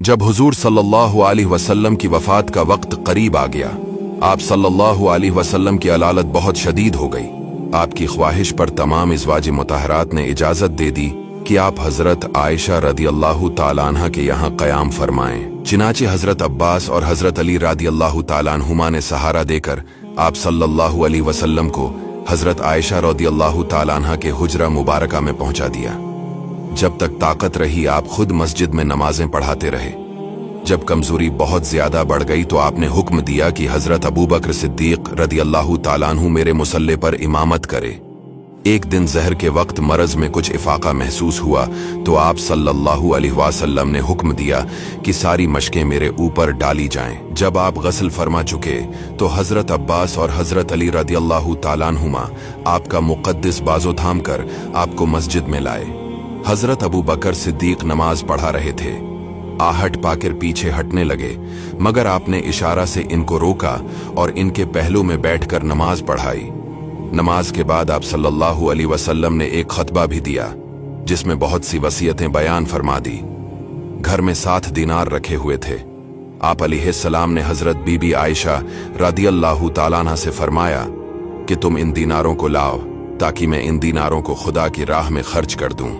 जब हुजूर सल्लल्लाहु अलैहि वसल्लम की वफात का वक्त करीब आ गया, आप सल्लल्लाहु अलैहि वसल्लम की अलालत बहुत शदीद हो गई। आपकी ख्वाहिश पर तमाम इज़वाज मुतहरात ने इजाज़त दे दी कि आप हज़रत आयशा रदियल्लाहु ताला अन्हा के यहाँ क़याम फरमाएं। चिनाचे हज़रत अब्बास और हज़रत अली रदियल्लाहु ताला अन्हुमा ने सहारा देकर आप सल्लल्लाहु अलैहि वसल्लम को हज़रत आयशा रदियल्लाहु ताला अन्हा के हुजरा मुबारका में पहुंचा दिया। जब तक ताकत रही आप खुद मस्जिद में नमाजें पढ़ाते रहे। जब कमजोरी बहुत ज्यादा बढ़ गई तो आपने हुक्म दिया कि हजरत अबू बकर सिद्दीक रदियल्लाहु ताला अन्हु मेरे मुसल्ले पर इमामत करे। एक दिन जहर के वक्त मरज में कुछ इफाका महसूस हुआ तो आप सल्लल्लाहु अलैहि वसल्लम ने हुक्म दिया कि सारी मशकें मेरे ऊपर डाली जाएं। जब आप गस्ल फरमा चुके तो हजरत अब्बास और हजरत अली रदियल्लाहु ताला अन्हुमा आपका मुक़द्दस बाजो थाम कर आपको मस्जिद में लाए। हजरत अबू बकर सिद्दीक नमाज पढ़ा रहे थे। आहट पाकर पीछे हटने लगे, मगर आपने इशारा से इनको रोका और इनके पहलू में बैठकर नमाज पढ़ाई। नमाज के बाद आप सल्लल्लाहु अलैहि वसल्लम ने एक खतबा भी दिया जिसमें बहुत सी वसीयतें बयान फरमा दी। घर में 7 दीनार रखे हुए थे। आप अलैहिस्सलाम ने हजरत बीबी आयशा रदियल्लाहु ताला अन्हा से फरमाया कि तुम इन दीनारों को लाओ ताकि मैं इन दीनारों को खुदा की राह में खर्च कर दूं।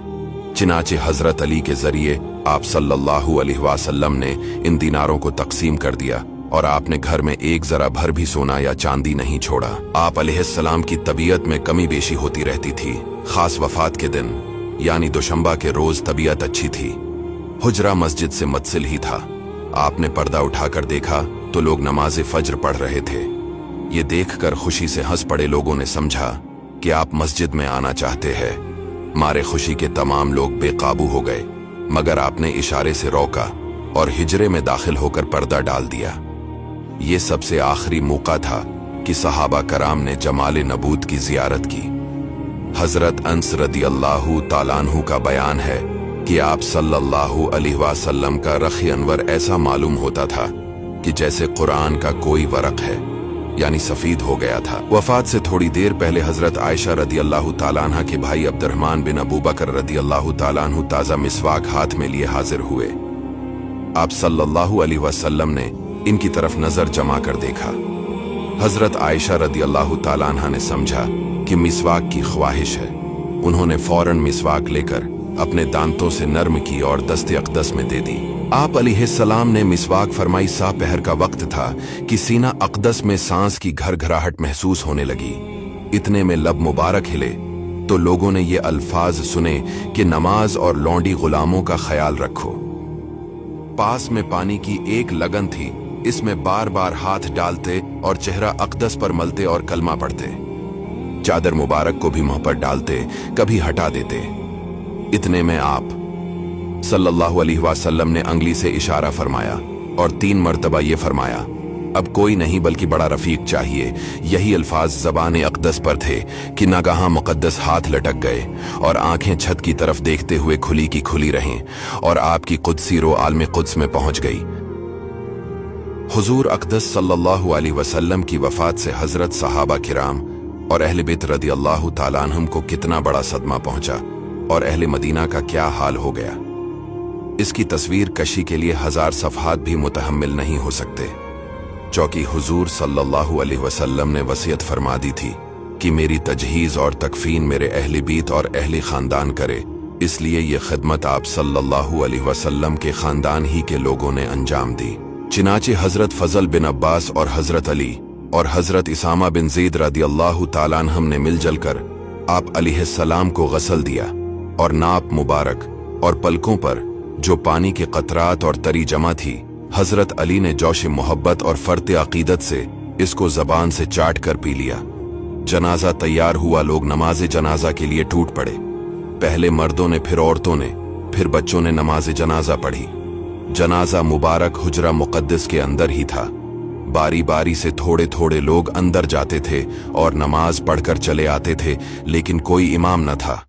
चिनाचे हजरत अली के जरिए आप सल्लल्लाहु अलैहि वसल्लम ने इन दीनारों को तकसीम कर दिया और आपने घर में एक जरा भर भी सोना या चांदी नहीं छोड़ा। आप अलैहिस्सलाम की तबीयत में कमी बेशी होती रहती थी। खास वफात के दिन यानी दोशंबा के रोज तबीयत अच्छी थी। हुजरा मस्जिद से मुत्सिल ही था। आपने पर्दा उठाकर देखा तो लोग नमाज फज्र पढ़ रहे थे। ये देखकर खुशी से हंस पड़े लोगों ने समझा कि आप मस्जिद में आना चाहते हैं। मारे खुशी के तमाम लोग बेकाबू हो गए, मगर आपने इशारे से रोका और हिजरे में दाखिल होकर पर्दा डाल दिया। ये सबसे आखिरी मौका था कि सहाबा कराम ने जमाल नबूत की जियारत की। हजरत अंस रदियल्लाहु ताला अन्हु का बयान है कि आप सल्लल्लाहु अलैहि वसल्लम का रख अनवर ऐसा मालूम होता था कि जैसे कुरान का कोई वरक है, यानी सफीद हो गया था। वफात से थोड़ी देर पहले हजरत आयशा रदियल्लाहु ताला अन्हा के भाई अब्दुर्रहमान बिन अबू बकर रदियल्लाहु ताला अन्हु ताज़ा मिसवाक हाथ में लिए हाजिर हुए। आप सल्लल्लाहु अलैहि वसल्लम ने इनकी तरफ नजर जमा कर देखा। हजरत आयशा रदियल्लाहु ताला अन्हा ने समझा कि मिसवाक की ख्वाहिश है। उन्होंने फौरन मिसवाक लेकर अपने दांतों से नर्म की और दस्ते अक़दस में दे दी। आप अलैहिस्सलाम ने मिसवाक फरमाई। सा पहर का वक्त था कि सीना अक़दस में सांस की घरघराहट महसूस होने लगी। इतने में लब मुबारक हिले तो लोगों ने ये अल्फाज सुने कि नमाज और लौंडी गुलामों का ख्याल रखो। पास में पानी की एक लगन थी, इसमें बार बार हाथ डालते और चेहरा अक़दस पर मलते और कलमा पढ़ते। चादर मुबारक को भी मुंह पर डालते, कभी हटा देते। इतने में आप सल्लल्लाहु अलैहि वसल्लम ने अंगली से इशारा फरमाया और 3 मरतबा ये फरमाया, अब कोई नहीं बल्कि बड़ा रफीक चाहिए। यही अल्फाज ज़बान अक़दस पर थे कि नागहां मुक़द्दस हाथ लटक गए और आंखें छत की तरफ देखते हुए खुली की खुली रहें और आपकी कुदसी रो आलम कुद्स में पहुंच गई। हुजूर अक़दस सल्लल्लाहु अलैहि वसल्लम की वफात से हजरत सहाबा किराम और अहले बैत रदियल्लाहु ताला अन्हुम को कितना बड़ा सदमा पहुंचा और अहले मदीना का क्या हाल हो गया। इसकी तस्वीर कशी के लिए 1000 सफ़हात भी मुतहम्मिल नहीं हो सकते। चौंकि हुजूर सल्लल्लाहु अलैहि वसल्लम ने वसीयत फरमा दी थी कि मेरी तजहीज़ और तकफीन मेरे अहले बीत और अहले ख़ानदान करे, इसलिए ये खिदमत आप सल्लल्लाहु अलैहि वसल्लम के ख़ानदान ही के लोगों ने अंजाम दी। चिनाचे हज़रत फ़ज़ल बिन अब्बास और हज़रत अली और हज़रत इसामा बिन ज़ैद रदियल्लाहु ताला अन्हुम ने मिलजुल कर आप अलैहिस्सलाम को गसल दिया और नाप मुबारक और पलकों पर जो पानी के कतरात और तरी जमा थी, हजरत अली ने जोश मोहब्बत और फर्त अकीदत से इसको जबान से चाट कर पी लिया। जनाजा तैयार हुआ। लोग नमाज जनाजा के लिए टूट पड़े। पहले मर्दों ने, फिर औरतों ने, फिर बच्चों ने नमाज जनाजा पढ़ी। जनाजा मुबारक हुजरा मुक़द्दस के अंदर ही था। बारी बारी से थोड़े थोड़े लोग अंदर जाते थे और नमाज पढ़कर चले आते थे, लेकिन कोई इमाम न था।